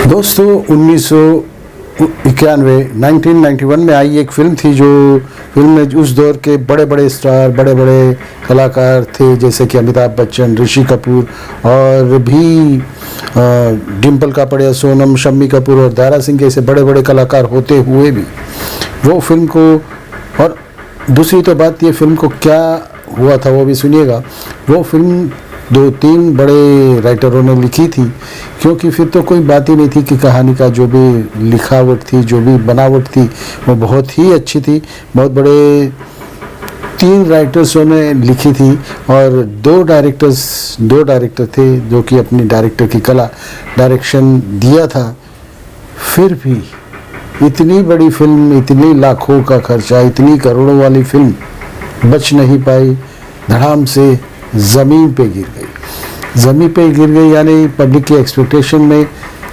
दोस्तों 1991 में आई एक फिल्म थी, जो फिल्म में उस दौर के बड़े बड़े स्टार, बड़े बड़े कलाकार थे, जैसे कि अमिताभ बच्चन, ऋषि कपूर और भी डिम्पल कापड़िया, सोनम, शम्मी कपूर और दारा सिंह जैसे बड़े बड़े कलाकार होते हुए भी वो फिल्म को, और दूसरी तो बात ये फिल्म को क्या हुआ था वो भी सुनिएगा। वो फिल्म 2-3 बड़े राइटरों ने लिखी थी, क्योंकि फिर तो कोई बात ही नहीं थी कि कहानी का जो भी लिखावट थी, जो भी बनावट थी, वो बहुत ही अच्छी थी। बहुत बड़े 3 राइटर्सों ने लिखी थी और 2 डायरेक्टर थे जो कि अपनी डायरेक्टर की कला, डायरेक्शन दिया था। फिर भी इतनी बड़ी फिल्म, इतनी लाखों का खर्चा, इतनी करोड़ों वाली फिल्म बच नहीं पाई, धड़ाम से ज़मीन पे गिर गई, यानी पब्लिक की एक्सपेक्टेशन में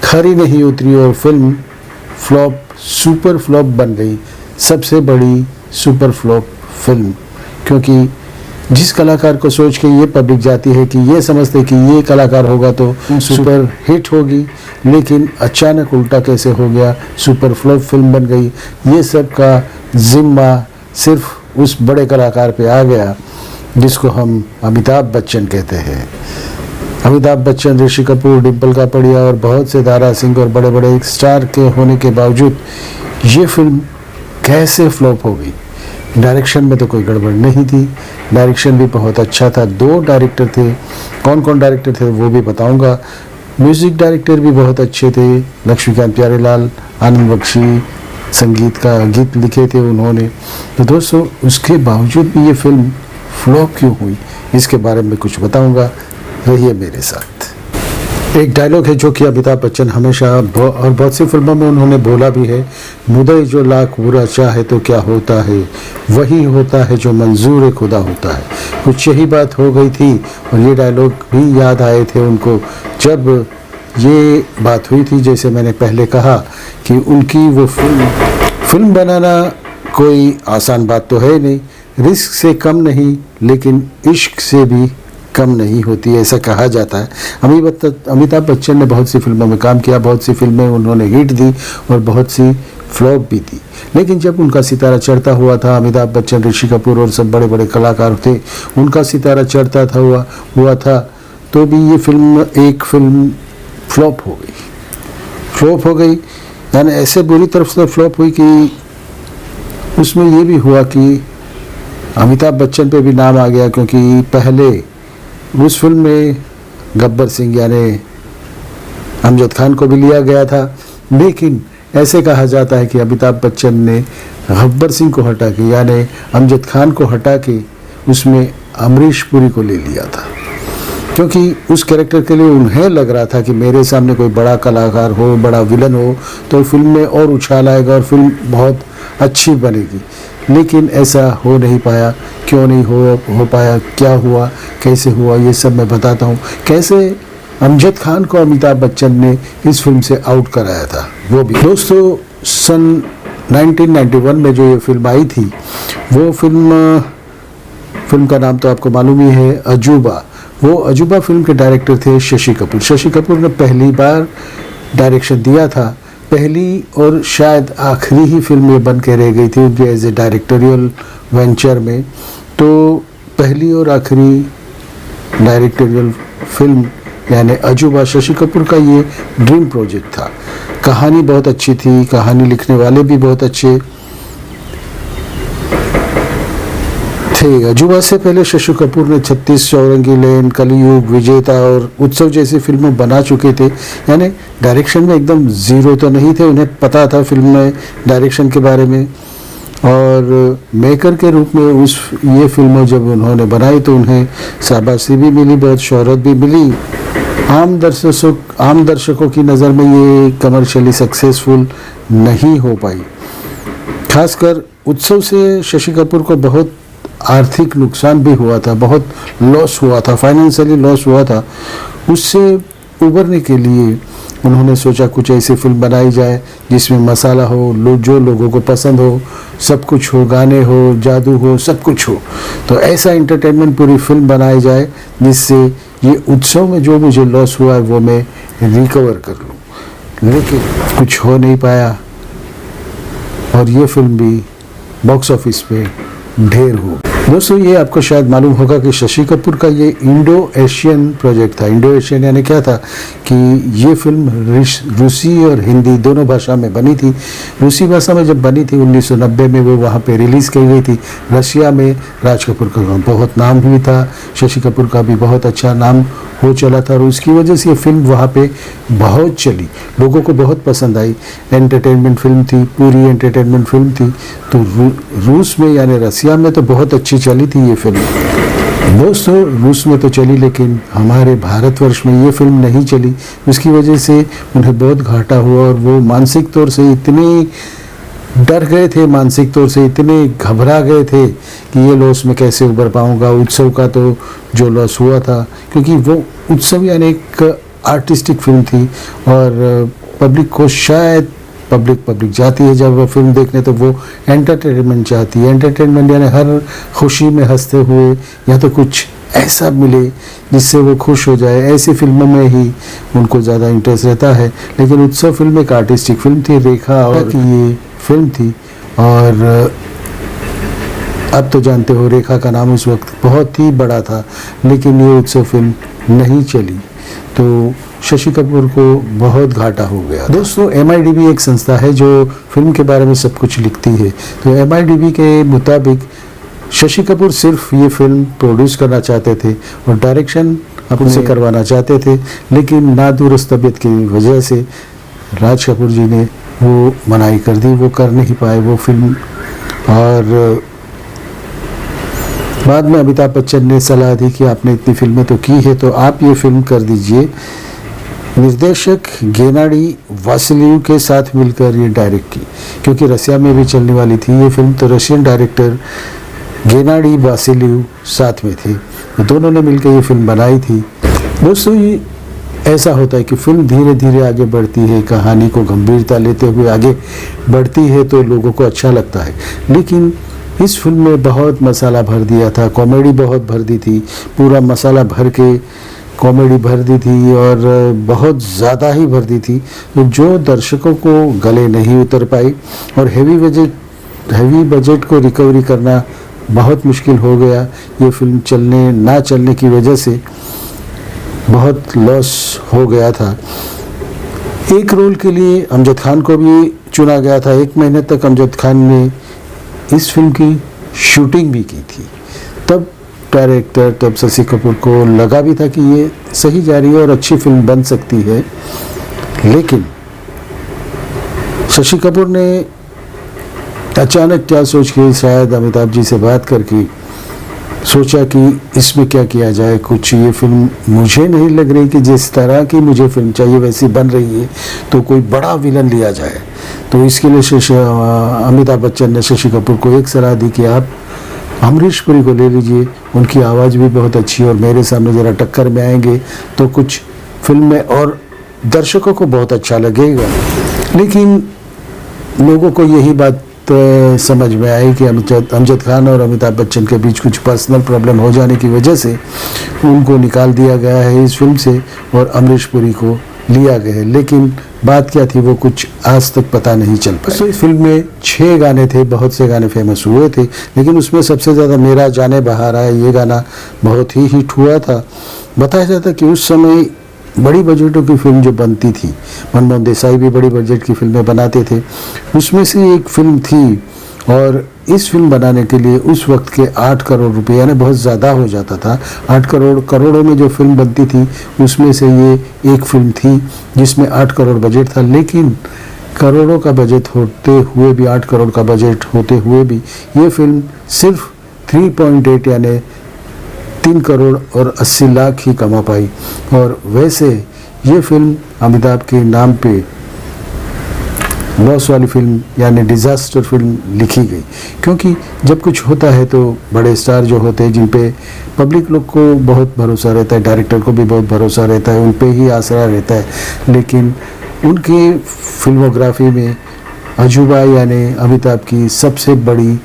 खरी नहीं उतरी और फिल्म फ्लॉप, सुपर फ्लॉप बन गई, सबसे बड़ी सुपर फ्लॉप फिल्म। क्योंकि जिस कलाकार को सोच के ये पब्लिक जाती है कि ये समझते कि ये कलाकार होगा तो सुपर हिट होगी, लेकिन अचानक उल्टा कैसे हो गया, सुपर फ्लॉप फिल्म बन गई। ये सब का जिम्मा सिर्फ उस बड़े कलाकार पे आ गया जिसको हम अमिताभ बच्चन कहते हैं। अमिताभ बच्चन, ऋषि कपूर, डिम्पल कापड़िया और बहुत से दारा सिंह और बड़े बड़े स्टार के होने के बावजूद ये फिल्म कैसे फ्लॉप हो गई। डायरेक्शन में तो कोई गड़बड़ नहीं थी, डायरेक्शन भी बहुत अच्छा था। 2 डायरेक्टर थे, कौन कौन डायरेक्टर थे वो भी बताऊंगा। म्यूज़िक डायरेक्टर भी बहुत अच्छे थे, लक्ष्मीकांत प्यारेलाल, आनंद बख्शी, संगीत का गीत लिखे थे उन्होंने। तो दोस्तों उसके बावजूद भी ये फिल्म फ्लॉप क्यों हुई, इसके बारे में कुछ बताऊंगा, रहिए मेरे साथ। एक डायलॉग है जो कि अमिताभ बच्चन हमेशा और बहुत सी फिल्मों में उन्होंने बोला भी है, मुझे जो लाख बुरा चाहे तो क्या होता है, वही होता है जो मंजूर खुदा होता है। कुछ यही बात हो गई थी और ये डायलॉग भी याद आए थे उनको जब ये बात हुई थी। जैसे मैंने पहले कहा कि उनकी वो फिल्म बनाना कोई आसान बात तो है नहीं, रिस्क से कम नहीं लेकिन इश्क से भी कम नहीं होती, ऐसा कहा जाता है। अमिताभ बच्चन ने बहुत सी फिल्मों में काम किया, बहुत सी फिल्में उन्होंने हिट दी और बहुत सी फ्लॉप भी दी, लेकिन जब उनका सितारा चढ़ता हुआ था, अमिताभ बच्चन, ऋषि कपूर और सब बड़े बड़े कलाकार थे, उनका सितारा चढ़ता था हुआ था, तो भी ये एक फिल्म फ्लॉप हो गई। यानी ऐसे बुरी तरफ से फ्लॉप हुई कि उसमें ये भी हुआ कि अमिताभ बच्चन पे भी नाम आ गया, क्योंकि पहले उस फिल्म में गब्बर सिंह यानी अमजद खान को भी लिया गया था, लेकिन ऐसे कहा जाता है कि अमिताभ बच्चन ने गब्बर सिंह को हटा के यानी अमजद खान को हटा के उसमें अमरीश पुरी को ले लिया था, क्योंकि उस कैरेक्टर के लिए उन्हें लग रहा था कि मेरे सामने कोई बड़ा कलाकार हो, बड़ा विलन हो तो फिल्म में और उछाल आएगा और फिल्म बहुत अच्छी बनेगी। लेकिन ऐसा हो नहीं पाया। क्यों नहीं हो पाया, क्या हुआ, कैसे हुआ, ये सब मैं बताता हूँ। कैसे अमजद खान को अमिताभ बच्चन ने इस फिल्म से आउट कराया था वो भी। दोस्तों सन 1991 में जो ये फिल्म आई थी, वो फिल्म का नाम तो आपको मालूम ही है, अजूबा। वो अजूबा फिल्म के डायरेक्टर थे शशि कपूर। शशि कपूर ने पहली बार डायरेक्शन दिया था, पहली और शायद आखिरी ही फिल्म ये बन के रह गई थी उनकी एज ए डायरेक्टोरियल वेंचर में। तो पहली और आखिरी डायरेक्टोरियल फिल्म यानी अजूबा शशि कपूर का ये ड्रीम प्रोजेक्ट था। कहानी बहुत अच्छी थी, कहानी लिखने वाले भी बहुत अच्छे थे। अजूबा से पहले शशि कपूर ने 36, चौरंगी लेन, कलयुग, विजेता और उत्सव जैसी फिल्में बना चुके थे। यानी डायरेक्शन में एकदम ज़ीरो तो नहीं थे, उन्हें पता था फिल्म में डायरेक्शन के बारे में। और मेकर के रूप में ये फिल्में जब उन्होंने बनाई तो उन्हें शाबाशी भी मिली, बहुत शोहरत भी मिली। आम दर्शकों की नज़र में ये कमर्शियली सक्सेसफुल नहीं हो पाई। खासकर उत्सव से शशि कपूर को बहुत आर्थिक नुकसान भी हुआ था, बहुत लॉस हुआ था, फाइनेंशियली लॉस हुआ था। उससे उबरने के लिए उन्होंने सोचा कुछ ऐसी फिल्म बनाई जाए जिसमें मसाला हो, जो लोगों को पसंद हो, सब कुछ हो, गाने हो, जादू हो, सब कुछ हो। तो ऐसा एंटरटेनमेंट पूरी फिल्म बनाई जाए जिससे ये उत्सव में जो मुझे लॉस हुआ है वो मैं रिकवर कर लूँ। लेकिन कुछ हो नहीं पाया और ये फिल्म भी बॉक्स ऑफिस पे ढेर हो। दोस्तों, ये आपको शायद मालूम होगा कि शशि कपूर का ये इंडो एशियन प्रोजेक्ट था। इंडो एशियन यानी क्या था कि ये फिल्म रूसी और हिंदी दोनों भाषा में बनी थी। रूसी भाषा में जब बनी थी 1990 में, वो वहाँ पे रिलीज़ की गई थी। रशिया में राज कपूर का बहुत नाम भी था, शशि कपूर का भी बहुत अच्छा नाम हो चला था और उसकी वजह से ये फिल्म वहाँ पे बहुत चली, लोगों को बहुत पसंद आई। एंटरटेनमेंट फिल्म थी, पूरी एंटरटेनमेंट फिल्म थी। तो रूस में यानी रसिया में तो बहुत अच्छी चली थी ये फिल्म। दोस्तों, रूस में तो चली लेकिन हमारे भारतवर्ष में ये फिल्म नहीं चली। उसकी वजह से उन्हें बहुत घाटा हुआ और वो मानसिक तौर से इतने डर गए थे, मानसिक तौर से इतने घबरा गए थे कि ये लॉस में कैसे उबर पाऊंगा। उत्सव का तो जो लॉस हुआ था, क्योंकि वो उत्सव यानी एक आर्टिस्टिक फिल्म थी और पब्लिक को शायद पब्लिक जाती है जब वो फिल्म देखने, तो वो एंटरटेनमेंट चाहती है। एंटरटेनमेंट यानी हर खुशी में हंसते हुए या तो कुछ ऐसा मिले जिससे वो खुश हो जाए, ऐसी फिल्मों में ही उनको ज़्यादा इंटरेस्ट रहता है। लेकिन उत्सव फिल्म एक आर्टिस्टिक फिल्म थी, रेखा और ये फिल्म थी। और अब तो जानते हो रेखा का नाम उस वक्त बहुत ही बड़ा था, लेकिन ये उत्सव फिल्म नहीं चली तो शशि कपूर को बहुत घाटा हो गया। दोस्तों, MIDB एक संस्था है जो फिल्म के बारे में सब कुछ लिखती है। तो MIDB के मुताबिक शशि कपूर सिर्फ ये फिल्म प्रोड्यूस करना चाहते थे और डायरेक्शन अपने से करवाना चाहते थे, लेकिन नादुरुस्त तबीयत की वजह से राज कपूर जी ने वो मनाही कर दी, वो कर नहीं पाए वो फिल्म। और बाद में अमिताभ बच्चन ने सलाह दी कि आपने इतनी फिल्में तो की है तो आप ये फिल्म कर दीजिए। निर्देशक गेनाडी वासिलिव के साथ मिलकर ये डायरेक्ट की, क्योंकि रसिया में भी चलने वाली थी ये फिल्म, तो रशियन डायरेक्टर गेनाडी वासिलिव साथ में थे, तो दोनों ने मिलकर ये फिल्म बनाई थी। दोस्तों, ये ऐसा होता है कि फिल्म धीरे धीरे आगे बढ़ती है, कहानी को गंभीरता लेते हुए आगे बढ़ती है तो लोगों को अच्छा लगता है। लेकिन इस फिल्म में बहुत मसाला भर दिया था, कॉमेडी बहुत भर दी थी, पूरा मसाला भर के कॉमेडी भर दी थी और बहुत ज़्यादा ही भर दी थी, तो जो दर्शकों को गले नहीं उतर पाई और हैवी बजट को रिकवरी करना बहुत मुश्किल हो गया। ये फिल्म ना चलने की वजह से बहुत लॉस हो गया था। एक रोल के लिए अमजद खान को भी चुना गया था। 1 महीने तक अमजद खान ने इस फिल्म की शूटिंग भी की थी। तब शशि कपूर को लगा भी था कि ये सही जा रही है और अच्छी फिल्म बन सकती है, लेकिन शशि कपूर ने अचानक क्या सोच के शायद अमिताभ जी से बात करके सोचा कि इसमें क्या किया जाए, कुछ ये फिल्म मुझे नहीं लग रही कि जिस तरह की मुझे फिल्म चाहिए वैसी बन रही है, तो कोई बड़ा विलन लिया जाए। तो इसके लिए अमिताभ बच्चन ने शशि कपूर को एक सलाह दी कि आप अमरीश पुरी को ले लीजिए, उनकी आवाज़ भी बहुत अच्छी है और मेरे सामने ज़रा टक्कर में आएंगे तो कुछ फिल्म में और दर्शकों को बहुत अच्छा लगेगा। लेकिन लोगों को यही बात समझ में आई कि अमजद खान और अमिताभ बच्चन के बीच कुछ पर्सनल प्रॉब्लम हो जाने की वजह से उनको निकाल दिया गया है इस फिल्म से और अमरीश पुरी को लिया गया है। लेकिन बात क्या थी वो कुछ आज तक पता नहीं चल पाया। तो इस फिल्म में 6 गाने थे, बहुत से गाने फेमस हुए थे, लेकिन उसमें सबसे ज़्यादा मेरा जाने बाहर आया ये गाना बहुत ही हिट हुआ था। बताया जाता कि उस समय बड़ी बजटों की फिल्म जो बनती थी, मनमोहन देसाई भी बड़ी बजट की फिल्में बनाते थे, उसमें से एक फिल्म थी और इस फिल्म बनाने के लिए उस वक्त के 8 करोड़ रुपए यानी बहुत ज़्यादा हो जाता था। 8 करोड़ों में जो फिल्म बनती थी उसमें से ये एक फिल्म थी जिसमें 8 करोड़ बजट था। लेकिन करोड़ों का बजट होते हुए भी, 8 करोड़ का बजट होते हुए भी ये फिल्म सिर्फ 3.8 यानी 3 करोड़ और 80 लाख ही कमा पाई। और वैसे ये फिल्म अमिताभ के नाम पे लॉस वाली फिल्म यानी डिज़ास्टर फिल्म लिखी गई। क्योंकि जब कुछ होता है तो बड़े स्टार जो होते हैं, जिन पे पब्लिक लोग को बहुत भरोसा रहता है, डायरेक्टर को भी बहुत भरोसा रहता है, उन पे ही आसरा रहता है, लेकिन उनकी फिल्मोग्राफी में अजूबा यानी अमिताभ की सबसे बड़ी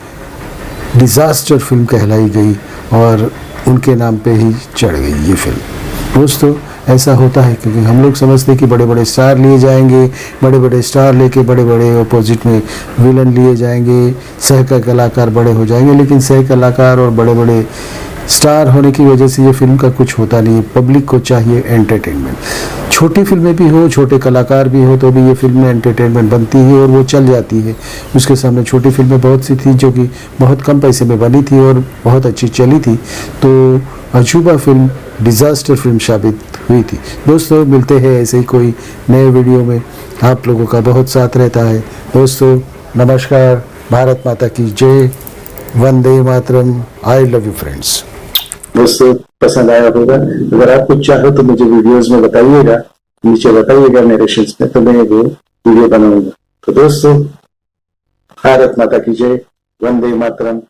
डिज़ास्टर फिल्म कहलाई गई और उनके नाम पे ही चढ़ गई ये फिल्म। दोस्तों, ऐसा होता है क्योंकि हम लोग समझते हैं कि बड़े बड़े स्टार लिए जाएंगे, बड़े बड़े स्टार लेके बड़े बड़े अपोजिट में विलन लिए जाएंगे, सह कलाकार बड़े हो जाएंगे, लेकिन सह कलाकार और बड़े बड़े स्टार होने की वजह से ये फिल्म का कुछ होता नहीं है। पब्लिक को चाहिए एंटरटेनमेंट। छोटी फिल्में भी हो, छोटे कलाकार भी हो, तो भी ये फिल्म में एंटरटेनमेंट बनती है और वो चल जाती है। उसके सामने छोटी फिल्में बहुत सी थी जो कि बहुत कम पैसे में बनी थी और बहुत अच्छी चली थी, तो अजूबा फिल्म डिज़ास्टर फिल्म साबित हुई थी। दोस्तों, मिलते हैं ऐसे ही कोई नए वीडियो में। आप लोगों का बहुत साथ रहता है। दोस्तों, नमस्कार, भारत माता की जय, Vande Mataram, I love you friends. दोस्तों, पसंद आया होगा। अगर आप कुछ चाहो तो मुझे वीडियोस में बताइएगा, नीचे बताइएगा नरेशंस में, तो मैं वो वीडियो बनाऊंगा। तो दोस्तों, भारत माता की जय, वंदे मातरम।